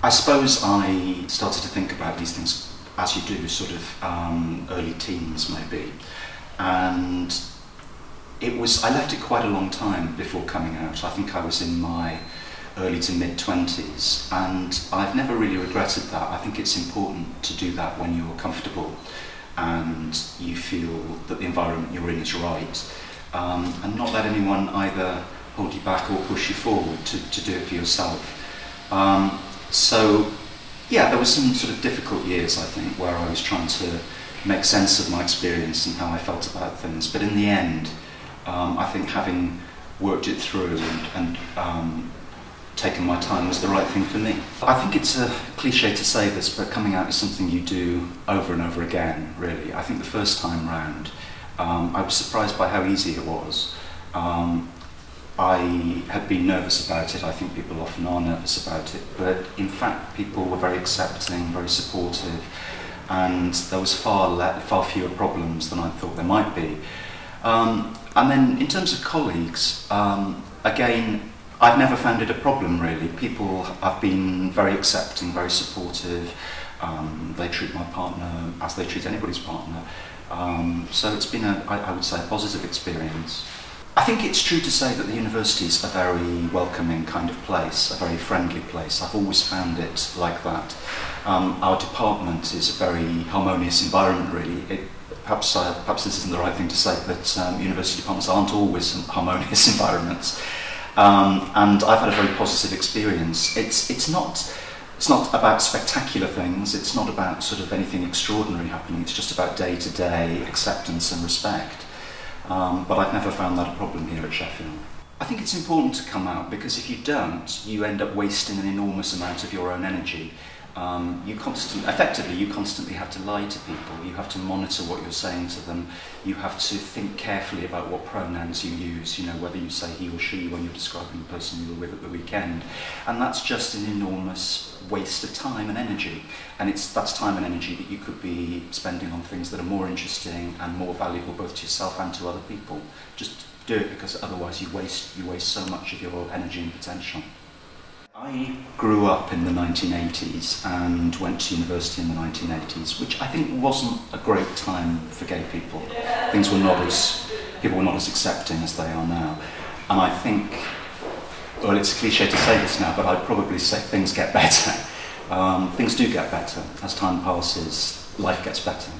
I suppose I started to think about these things as you do, sort of early teens maybe, and I left it quite a long time before coming out. I think I was in my early to mid-20s, and I've never really regretted that. I think it's important to do that when you're comfortable and you feel that the environment you're in is right, and not let anyone either hold you back or push you forward to do it for yourself. So yeah, there were some sort of difficult years, I think, where I was trying to make sense of my experience and how I felt about things, but in the end, I think having worked it through and taken my time was the right thing for me. I think it's a cliche to say this, but coming out is something you do over and over again, really. I think the first time round, I was surprised by how easy it was. I had been nervous about it. I think people often are nervous about it, but in fact people were very accepting, very supportive, and there was far fewer problems than I thought there might be. And then in terms of colleagues, again, I've never found it a problem really. People have been very accepting, very supportive. They treat my partner as they treat anybody's partner. So it's been, I would say, a positive experience. I think it's true to say that the university is a very welcoming kind of place, a very friendly place. I've always found it like that. Our department is a very harmonious environment, really. Perhaps this isn't the right thing to say, but university departments aren't always harmonious environments. And I've had a very positive experience. It's not about spectacular things. It's not about sort of anything extraordinary happening. It's just about day-to-day acceptance and respect. But I've never found that a problem here at Sheffield. I think it's important to come out, because if you don't, you end up wasting an enormous amount of your own energy. You constantly have to lie to people. You have to monitor what you're saying to them. You have to think carefully about what pronouns you use, you know, whether you say he or she when you're describing the person you were with at the weekend. And that's just an enormous waste of time and energy. And that's time and energy that you could be spending on things that are more interesting and more valuable both to yourself and to other people. Just do it, because otherwise you waste so much of your energy and potential. I grew up in the 1980s and went to university in the 1980s, which I think wasn't a great time for gay people. People were not as accepting as they are now. And I think, well, it's a cliche to say this now, but I'd probably say things get better. Things do get better. As time passes, life gets better.